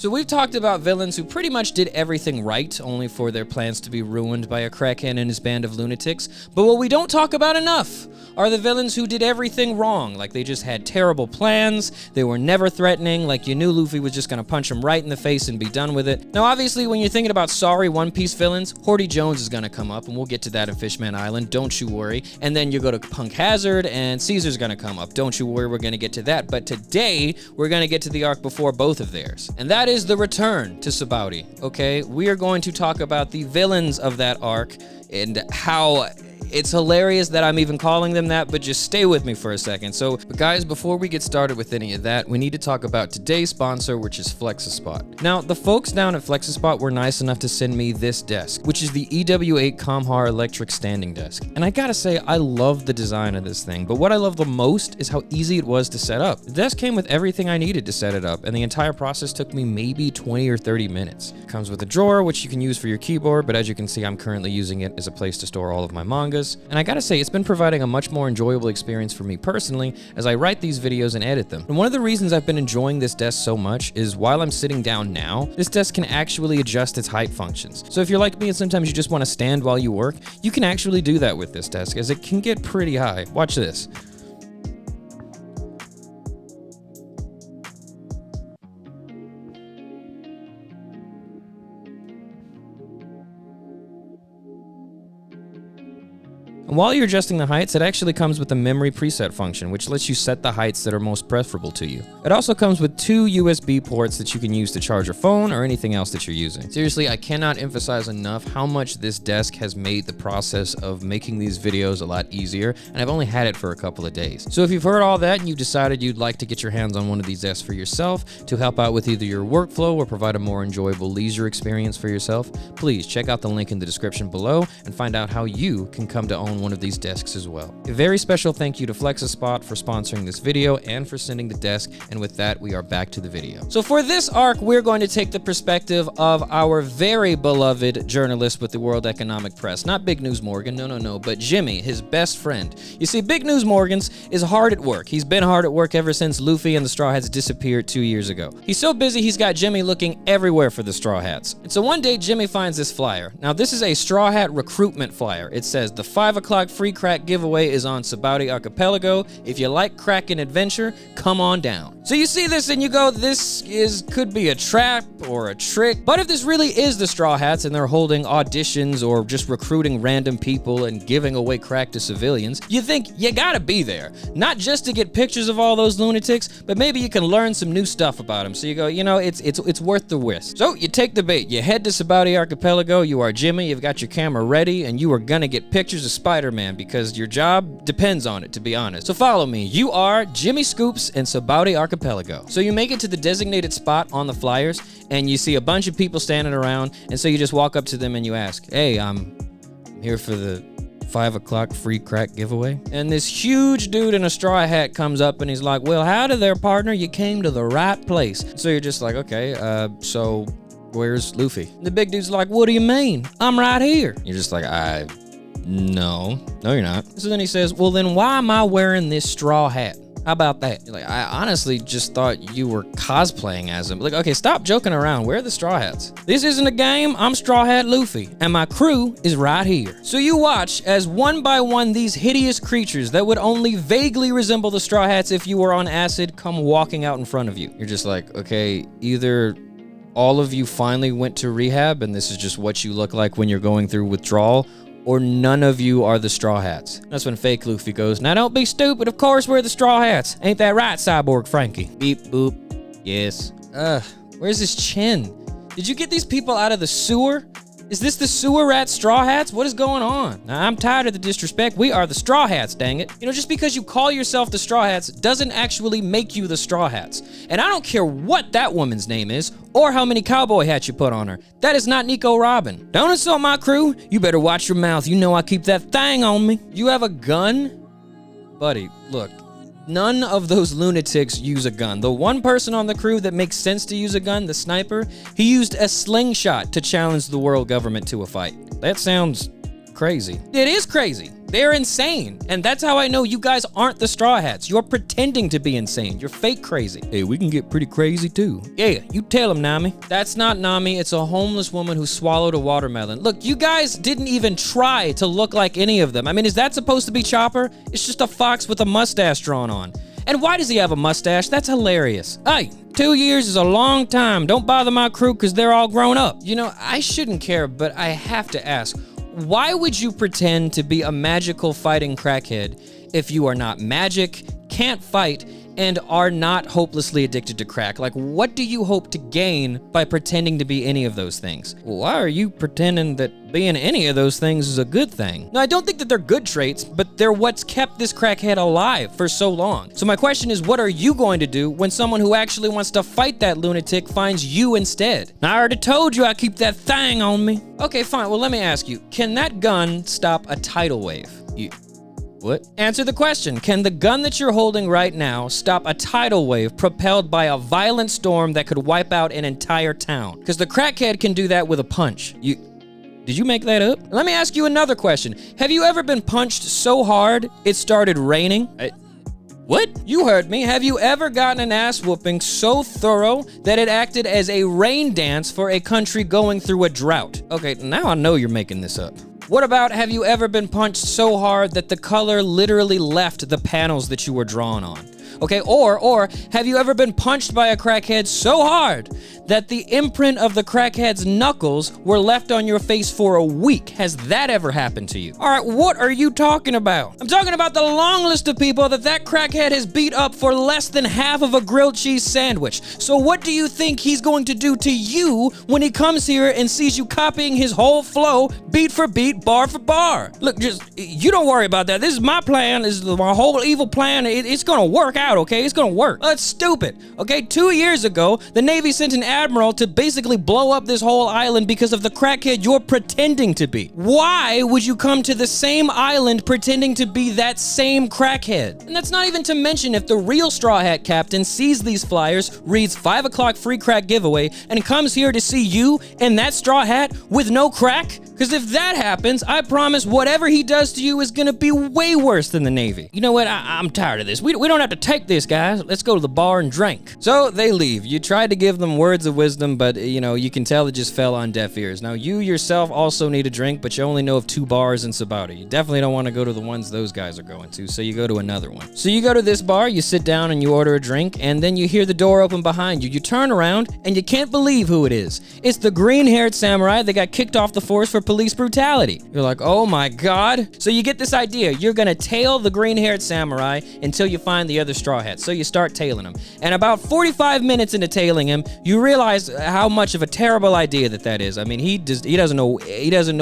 So we've talked about villains who pretty much did everything right, only for their plans to be ruined by a crackhead and his band of lunatics. But what we don't talk about enough are the villains who did everything wrong, like they just had terrible plans, they were never threatening, like you knew Luffy was just gonna punch him right in the face and be done with it. Now obviously when you're thinking about sorry One Piece villains, Horty Jones is gonna come up, and we'll get to that in Fishman Island, don't you worry. And then you go to Punk Hazard, and Caesar's gonna come up, don't you worry, we're gonna get to that. But today, we're gonna get to the arc before both of theirs. And that is the return to Sabaody, okay? We are going to talk about the villains of that arc and how it's hilarious that I'm even calling them that, but just stay with me for a second. So, guys, before we get started with any of that, we need to talk about today's sponsor, which is Flexispot. Now, the folks down at Flexispot were nice enough to send me this desk, which is the EW8 Comhar electric standing desk. And I gotta say, I love the design of this thing, but what I love the most is how easy it was to set up. The desk came with everything I needed to set it up, and the entire process took me maybe 20 or 30 minutes. It comes with a drawer, which you can use for your keyboard, but as you can see, I'm currently using it as a place to store all of my mangas. And I gotta say, it's been providing a much more enjoyable experience for me personally as I write these videos and edit them. And one of the reasons I've been enjoying this desk so much is while I'm sitting down now, this desk can actually adjust its height functions. So if you're like me and sometimes you just want to stand while you work, you can actually do that with this desk as it can get pretty high. Watch this. And while you're adjusting the heights, it actually comes with a memory preset function, which lets you set the heights that are most preferable to you. It also comes with 2 USB ports that you can use to charge your phone or anything else that you're using. Seriously, I cannot emphasize enough how much this desk has made the process of making these videos a lot easier, and I've only had it for a couple of days. So if you've heard all that and you've decided you'd like to get your hands on one of these desks for yourself to help out with either your workflow or provide a more enjoyable leisure experience for yourself, please check out the link in the description below and find out how you can come to own one of these desks as well. A very special thank you to Flexispot for sponsoring this video and for sending the desk, and with that, we are back to the video. So for this arc, we're going to take the perspective of our very beloved journalist with the World Economic Press. Not Big News Morgan, no, but Jimmy, his best friend. You see, Big News Morgan's is hard at work. He's been hard at work ever since Luffy and the Straw Hats disappeared 2 years ago. He's so busy, he's got Jimmy looking everywhere for the Straw Hats. And so one day, Jimmy finds this flyer. Now, this is a Straw Hat recruitment flyer. It says, the 5 o'clock free crack giveaway is on Sabaody Archipelago. If you like crack and adventure, come on down. So you see this and you go, this could be a trap or a trick. But if this really is the Straw Hats and they're holding auditions or just recruiting random people and giving away crack to civilians, you think you gotta be there. Not just to get pictures of all those lunatics, but maybe you can learn some new stuff about them. So you go, you know, it's worth the risk. So you take the bait. You head to Sabaody Archipelago. You are Jimmy. You've got your camera ready, and you are gonna get pictures of Spider-Man because your job depends on it, to be honest. So follow me. You are Jimmy Scoops in Sabaody Archipelago. So you make it to the designated spot on the flyers, and you see a bunch of people standing around, and so you just walk up to them and you ask, hey, I'm here for the 5 o'clock free crack giveaway. And this huge dude in a straw hat comes up and he's like, well, howdy there, partner, you came to the right place. So you're just like, okay, so where's Luffy? The big dude's like, what do you mean? I'm right here. You're just like, no, you're not. So then he says, well, then why am I wearing this straw hat? How about that? You're like, I honestly just thought you were cosplaying as him. Like, okay, stop joking around. Where are the Straw Hats? This isn't a game. I'm Straw Hat Luffy, and my crew is right here. So you watch as one by one these hideous creatures that would only vaguely resemble the Straw Hats if you were on acid come walking out in front of you. You're just like, okay, either all of you finally went to rehab and this is just what you look like when you're going through withdrawal, or none of you are the Straw Hats. That's when fake Luffy goes, now don't be stupid, of course we're the Straw Hats. Ain't that right, Cyborg Frankie? Beep, boop, yes. Where's his chin? Did you get these people out of the sewer? Is this the sewer rat Straw Hats? What is going on? Now, I'm tired of the disrespect. We are the Straw Hats, dang it. You know, just because you call yourself the Straw Hats doesn't actually make you the Straw Hats. And I don't care what that woman's name is, or how many cowboy hats you put on her. That is not Nico Robin. Don't insult my crew. You better watch your mouth. You know I keep that thing on me. You have a gun? Buddy, look. None of those lunatics use a gun. The one person on the crew that makes sense to use a gun, the sniper, he used a slingshot to challenge the world government to a fight. That sounds crazy. It is crazy. They're insane. And that's how I know you guys aren't the Straw Hats. You're pretending to be insane. You're fake crazy. Hey, we can get pretty crazy too. Yeah, you tell him, Nami. That's not Nami. It's a homeless woman who swallowed a watermelon. Look, you guys didn't even try to look like any of them. I mean, is that supposed to be Chopper? It's just a fox with a mustache drawn on. And why does he have a mustache? That's hilarious. Hey, 2 years is a long time. Don't bother my crew because they're all grown up. You know, I shouldn't care, but I have to ask, why would you pretend to be a magical fighting crackhead if you are not magic, can't fight, and are not hopelessly addicted to crack? Like, what do you hope to gain by pretending to be any of those things? Why are you pretending that being any of those things is a good thing? Now, I don't think that they're good traits, but they're what's kept this crackhead alive for so long. So my question is, what are you going to do when someone who actually wants to fight that lunatic finds you instead? Now, I already told you I keep that thing on me. Okay, fine. Well, let me ask you, can that gun stop a tidal wave? What? Answer the question. Can the gun that you're holding right now stop a tidal wave propelled by a violent storm that could wipe out an entire town? Because the crackhead can do that with a punch. Did you make that up? Let me ask you another question. Have you ever been punched so hard it started raining? What? You heard me. Have you ever gotten an ass whooping so thorough that it acted as a rain dance for a country going through a drought? Okay, now I know you're making this up. What about, have you ever been punched so hard that the color literally left the panels that you were drawn on? Okay, or have you ever been punched by a crackhead so hard that the imprint of the crackhead's knuckles were left on your face for a week? Has that ever happened to you? All right, what are you talking about? I'm talking about the long list of people that crackhead has beat up for less than half of a grilled cheese sandwich. So what do you think he's going to do to you when he comes here and sees you copying his whole flow, beat for beat, bar for bar? Look, you don't worry about that. This is my plan. This is my whole evil plan. It's gonna work out. Okay, it's gonna work. That's stupid. Okay, 2 years ago, the Navy sent an admiral to basically blow up this whole island because of the crackhead you're pretending to be. Why would you come to the same island pretending to be that same crackhead? And that's not even to mention if the real Straw Hat captain sees these flyers, reads 5 o'clock free crack giveaway, and comes here to see you in that straw hat with no crack. Because if that happens, I promise whatever he does to you is gonna be way worse than the Navy. You know what? I'm tired of this. We don't have to take this, guys. Let's go to the bar and drink. So they leave. You tried to give them words of wisdom, but you can tell it just fell on deaf ears. Now you yourself also need a drink, but you only know of 2 bars in Sabaody. You definitely don't want to go to the ones those guys are going to, so you go to another one. So you go to this bar, you sit down and you order a drink, and then you hear the door open behind you. You turn around and you can't believe who it is. It's the green-haired samurai that got kicked off the force for police brutality. You're like, oh my god. So you get this idea. You're gonna tail the green-haired samurai until you find the other Straw Hats. So you start tailing him. And about 45 minutes into tailing him, you realize how much of a terrible idea that is. I mean, he doesn't know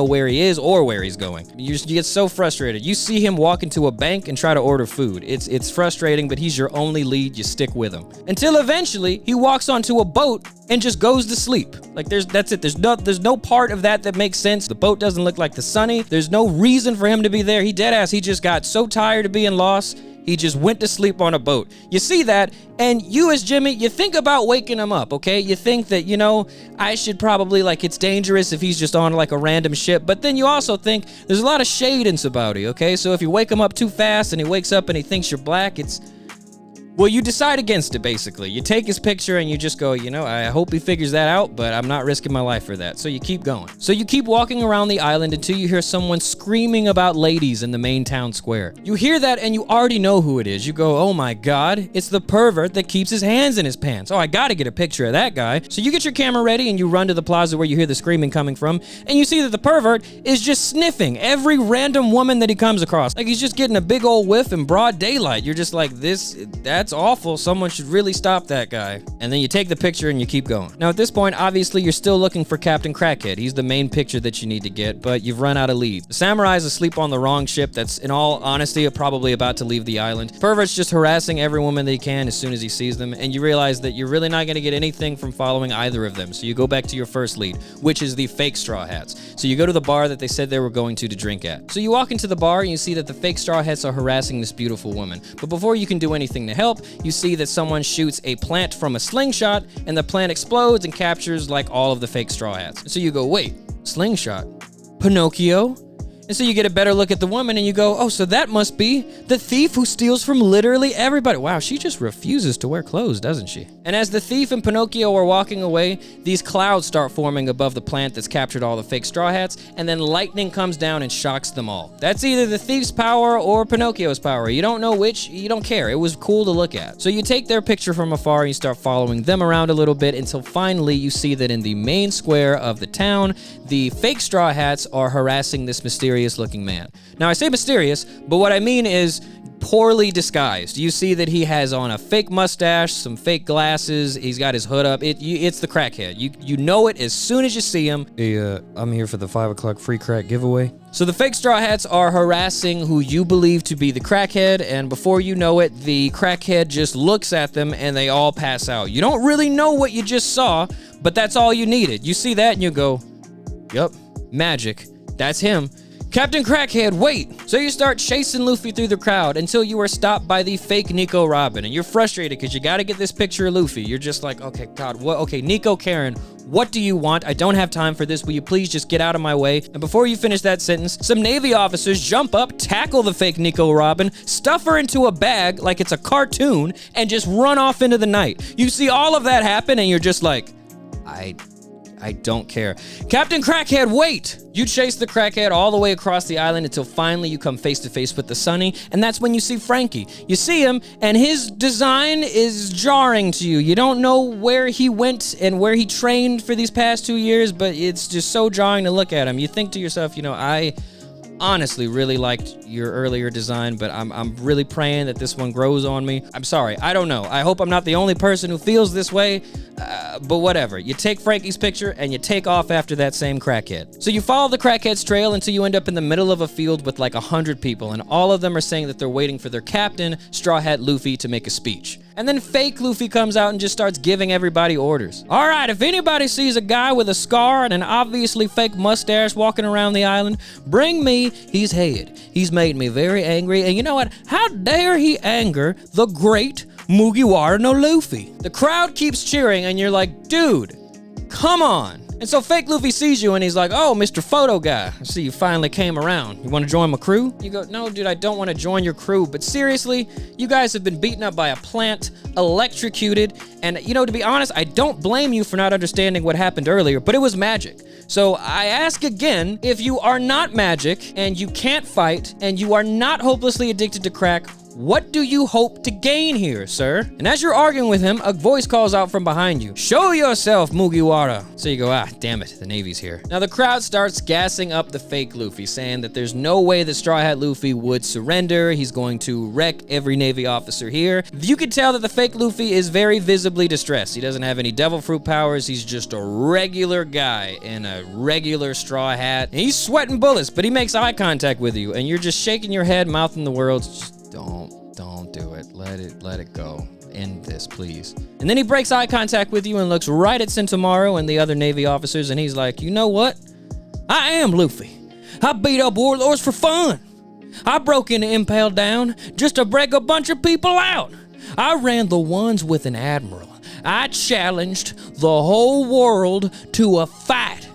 where he is or where he's going. You get so frustrated. You see him walk into a bank and try to order food. It's frustrating, but he's your only lead. You stick with him. Until eventually, he walks onto a boat and just goes to sleep. Like that's it. There's no part of that makes sense. The boat doesn't look like the Sunny. There's no reason for him to be there. He deadass. He just got so tired of being lost. He just went to sleep on a boat. You see that, and you as Jimmy, you think about waking him up, okay? You think that, I should probably, it's dangerous if he's just on, a random ship, but then you also think there's a lot of shade in Sabaody, okay? So if you wake him up too fast and he wakes up and he thinks you're black, well, you decide against it, basically. You take his picture and you just go, I hope he figures that out, but I'm not risking my life for that. So you keep going. So you keep walking around the island until you hear someone screaming about ladies in the main town square. You hear that and you already know who it is. You go, oh my god, it's the pervert that keeps his hands in his pants. Oh, I gotta get a picture of that guy. So you get your camera ready and you run to the plaza where you hear the screaming coming from, and you see that the pervert is just sniffing every random woman that he comes across. Like he's just getting a big old whiff in broad daylight. You're just like, that's awful. Someone should really stop that guy. And then you take the picture and you keep going. Now at this point, obviously you're still looking for Captain Crackhead. He's the main picture that you need to get, but you've run out of leads. The samurai's asleep on the wrong ship that's, in all honesty, probably about to leave the island. Pervert's just harassing every woman that he can as soon as he sees them, and you realize that you're really not going to get anything from following either of them. So you go back to your first lead, which is the fake Straw Hats. So you go to the bar that they said they were going to drink at. So you walk into the bar and you see that the fake Straw Hats are harassing this beautiful woman. But before you can do anything to help, you see that someone shoots a plant from a slingshot and the plant explodes and captures all of the fake Straw Hats. So you go, wait, slingshot? Pinocchio? And so you get a better look at the woman and you go, oh, so that must be the thief who steals from literally everybody. Wow, she just refuses to wear clothes, doesn't she? And as the thief and Pinocchio are walking away, these clouds start forming above the plant that's captured all the fake Straw Hats, and then lightning comes down and shocks them all. That's either the thief's power or Pinocchio's power. You don't know which, you don't care. It was cool to look at. So you take their picture from afar and you start following them around a little bit until finally you see that in the main square of the town, the fake Straw Hats are harassing this mysterious looking man. Now I say mysterious, but what I mean is poorly disguised. You see that he has on a fake mustache, some fake glasses, he's got his hood up. It's the crackhead. You know it as soon as you see him. Hey, I'm here for the 5 o'clock free crack giveaway. So the fake Straw Hats are harassing who you believe to be the crackhead, and before you know it, the crackhead just looks at them and they all pass out. You don't really know what you just saw, but that's all you needed. You see that and you go, yup, magic, that's him. Captain Crackhead, wait! So you start chasing Luffy through the crowd until you are stopped by the fake Nico Robin, and you're frustrated because you gotta get this picture of Luffy. You're just like, okay, God, what? Okay, Nico Karen, what do you want? I don't have time for this. Will you please just get out of my way? And before you finish that sentence, some Navy officers jump up, tackle the fake Nico Robin, stuff her into a bag like it's a cartoon, and just run off into the night. You see all of that happen, and you're just like, I don't care. Captain Crackhead, wait! You chase the crackhead all the way across the island until finally you come face to face with the Sunny, and that's when you see Frankie. You see him, and his design is jarring to you. You don't know where he went and where he trained for these past 2 years, but it's just so jarring to look at him. You think to yourself, you know, I honestly really liked your earlier design, but I'm really praying that this one grows on me. I'm sorry, I don't know. I hope I'm not the only person who feels this way, but whatever. You take Frankie's picture and you take off after that same crackhead. So you follow the crackhead's trail until you end up in the middle of a field with like 100 people, and all of them are saying that they're waiting for their captain, Straw Hat Luffy, to make a speech. And then fake Luffy comes out and just starts giving everybody orders. All right, if anybody sees a guy with a scar and an obviously fake mustache walking around the island, bring me his head. He's made me very angry, and you know what? How dare he anger the great Mugiwara no Luffy? The crowd keeps cheering, and you're like, dude, come on. And so fake Luffy sees you and he's like, oh, Mr. Photo Guy, I see you finally came around. You want to join my crew? You go, no, dude, I don't want to join your crew. But seriously, you guys have been beaten up by a plant, electrocuted, and you know, to be honest, I don't blame you for not understanding what happened earlier, but it was magic. So I ask again, if you are not magic and you can't fight and you are not hopelessly addicted to crack, what do you hope to gain here, sir? And as you're arguing with him, a voice calls out from behind you. Show yourself, Mugiwara. So you go, ah, damn it, the Navy's here. Now the crowd starts gassing up the fake Luffy, saying that there's no way that Straw Hat Luffy would surrender. He's going to wreck every Navy officer here. You can tell that the fake Luffy is very visibly distressed. He doesn't have any devil fruit powers. He's just a regular guy in a regular straw hat. And he's sweating bullets, but he makes eye contact with you, and you're just shaking your head, mouthing the words, just don't do it. Let it go. End this, please. And then he breaks eye contact with you and looks right at Sentomaru and the other Navy officers, and he's like, you know what? I am Luffy. I beat up warlords for fun. I broke into Impel Down just to break a bunch of people out. I ran the ones with an admiral. I challenged the whole world to a fight.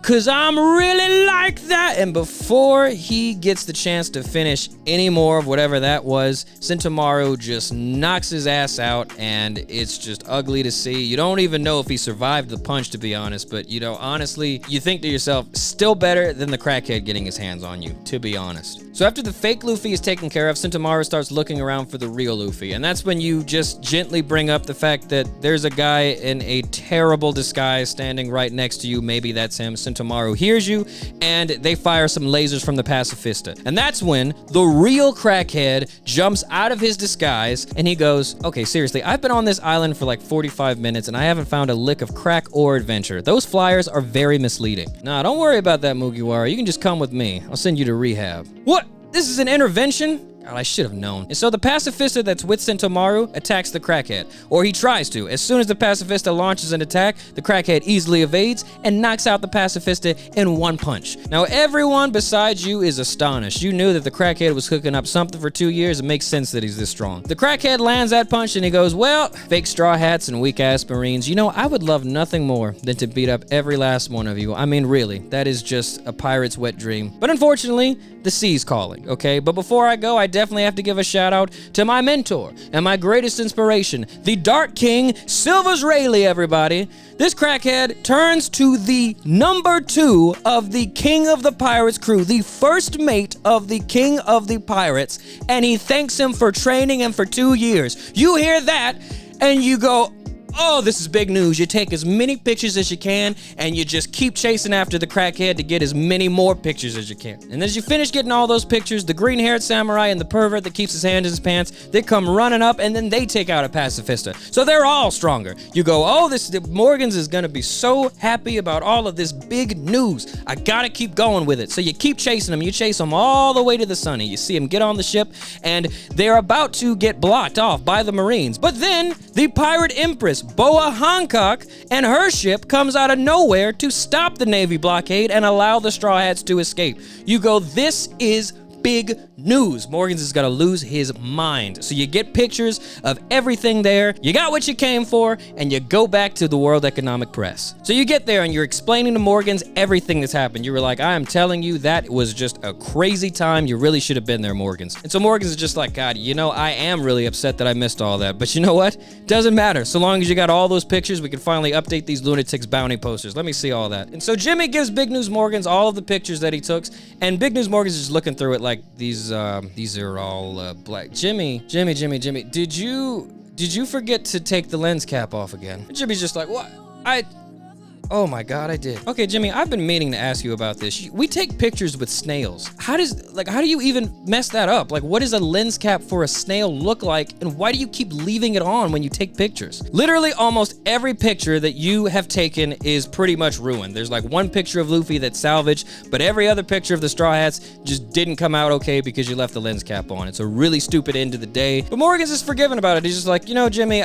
'Cause I'm really like that. And before he gets the chance to finish any more of whatever that was, Sentomaru just knocks his ass out, and it's just ugly to see. You don't even know if he survived the punch, to be honest, but you know, honestly, you think to yourself, still better than the crackhead getting his hands on you, to be honest. So after the fake Luffy is taken care of, Sentomaru starts looking around for the real Luffy, and that's when you just gently bring up the fact that there's a guy in a terrible disguise standing right next to you. Maybe that's him. Sentomaru hears you, and they fire some lasers from the pacifista. And that's when the real crackhead jumps out of his disguise, and he goes, okay, seriously, I've been on this island for like 45 minutes, and I haven't found a lick of crack or adventure. Those flyers are very misleading. Nah, don't worry about that, Mugiwara. You can just come with me. I'll send you to rehab. What? This is an intervention? God, I should have known. And so the pacifista that's with Sentomaru attacks the crackhead, or he tries to. As soon as the pacifista launches an attack, the crackhead easily evades and knocks out the pacifista in one punch. Now everyone besides you is astonished. You knew that the crackhead was cooking up something for 2 years. It makes sense that he's this strong. The crackhead lands that punch and he goes, well, fake straw hats and weak ass Marines, you know, I would love nothing more than to beat up every last one of you. I mean, really, that is just a pirate's wet dream. But unfortunately, the sea's calling, okay? But before I go, I definitely have to give a shout out to my mentor and my greatest inspiration, the Dark King, Silvers Rayleigh, everybody. This crackhead turns to the number 2 of the King of the Pirates crew, the first mate of the King of the Pirates, and he thanks him for training him for 2 years. You hear that, and you go, oh, this is big news. You take as many pictures as you can, and you just keep chasing after the crackhead to get as many more pictures as you can. And as you finish getting all those pictures, the green-haired samurai and the pervert that keeps his hand in his pants, they come running up, and then they take out a pacifista. So they're all stronger. You go, oh, Morgans is gonna be so happy about all of this big news. I gotta keep going with it. So you keep chasing him. You chase him all the way to the Sunny. You see him get on the ship, and they're about to get blocked off by the Marines. But then the pirate empress, Boa Hancock, and her ship comes out of nowhere to stop the Navy blockade and allow the Straw Hats to escape. You go, this is big news. Morgans is gonna lose his mind. So you get pictures of everything there, you got what you came for, and you go back to the World Economic Press. So you get there and you're explaining to Morgans everything that's happened. You were like, I am telling you, that was just a crazy time. You really should have been there, Morgans. And so Morgans is just like, God, you know, I am really upset that I missed all that. But you know what? Doesn't matter. So long as you got all those pictures, we can finally update these lunatics bounty posters. Let me see all that. And so Jimmy gives Big News Morgans all of the pictures that he took, and Big News Morgans is just looking through it like, these are all black. Jimmy, did you forget to take the lens cap off again? And Jimmy's just like, what? Oh my God, I did. Okay, Jimmy, I've been meaning to ask you about this. We take pictures with snails. How do you even mess that up? Like, what does a lens cap for a snail look like, and why do you keep leaving it on when you take pictures? Literally almost every picture that you have taken is pretty much ruined. There's like one picture of Luffy that's salvaged, but every other picture of the Straw Hats just didn't come out okay because you left the lens cap on. It's a really stupid end to the day. But Morgan's just forgiving about it. He's just like, you know, Jimmy,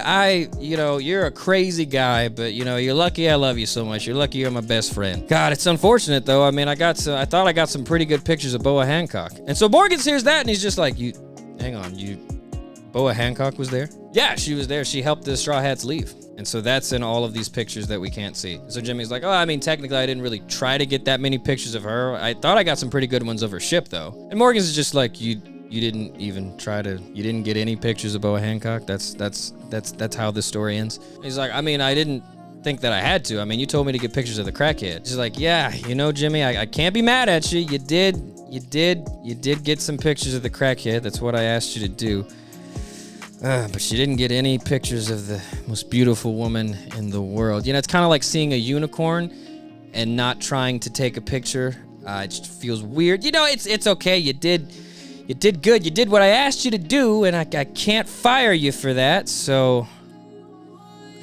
you're a crazy guy, but you know, you're lucky I love you so much. You're lucky you're my best friend. God, it's unfortunate though. I mean, I thought I got some pretty good pictures of Boa Hancock. And so Morgan hears that and he's just like, Boa Hancock was there? Yeah, she was there. She helped the Straw Hats leave. And so that's in all of these pictures that we can't see. So Jimmy's like, oh, I mean, technically I didn't really try to get that many pictures of her. I thought I got some pretty good ones of her ship though. And Morgan's just like, you didn't even try to, you didn't get any pictures of Boa Hancock? That's how this story ends. He's like, I mean, I didn't think that I had to. I mean, you told me to get pictures of the crackhead. She's like, yeah, you know, Jimmy, I can't be mad at you. You did get some pictures of the crackhead. That's what I asked you to do. But you didn't get any pictures of the most beautiful woman in the world. You know, it's kind of like seeing a unicorn and not trying to take a picture. It just feels weird. You know, it's okay. You did good. You did what I asked you to do, and I can't fire you for that. So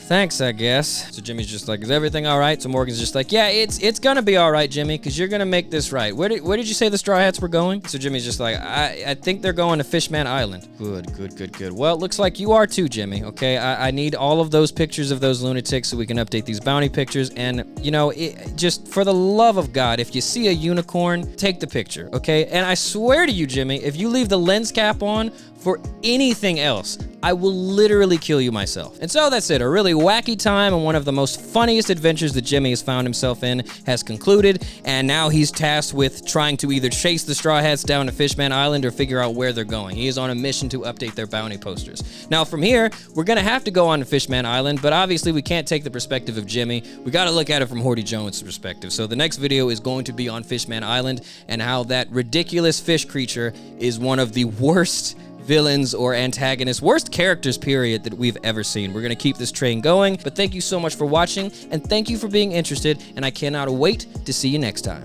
thanks, I guess. So Jimmy's just like, is everything all right? So Morgan's just like, yeah, it's gonna be all right, Jimmy, because you're gonna make this right. Where did you say the Straw Hats were going? So Jimmy's just like, I think they're going to Fishman Island. Good. Well, it looks like you are too, Jimmy, okay? I need all of those pictures of those lunatics so we can update these bounty pictures. And, you know, just for the love of God, if you see a unicorn, take the picture, okay? And I swear to you, Jimmy, if you leave the lens cap on for anything else, I will literally kill you myself. And so that's it. A really wacky time and one of the most funniest adventures that Jimmy has found himself in has concluded, and now he's tasked with trying to either chase the Straw Hats down to Fishman Island or figure out where they're going. He is on a mission to update their bounty posters. Now from here, we're gonna have to go on to Fishman Island, but obviously we can't take the perspective of Jimmy. We gotta look at it from Horty Jones' perspective. So the next video is going to be on Fishman Island and how that ridiculous fish creature is one of the worst villains or antagonists, worst characters, period, that we've ever seen. We're gonna keep this train going, but thank you so much for watching, and thank you for being interested, and I cannot wait to see you next time.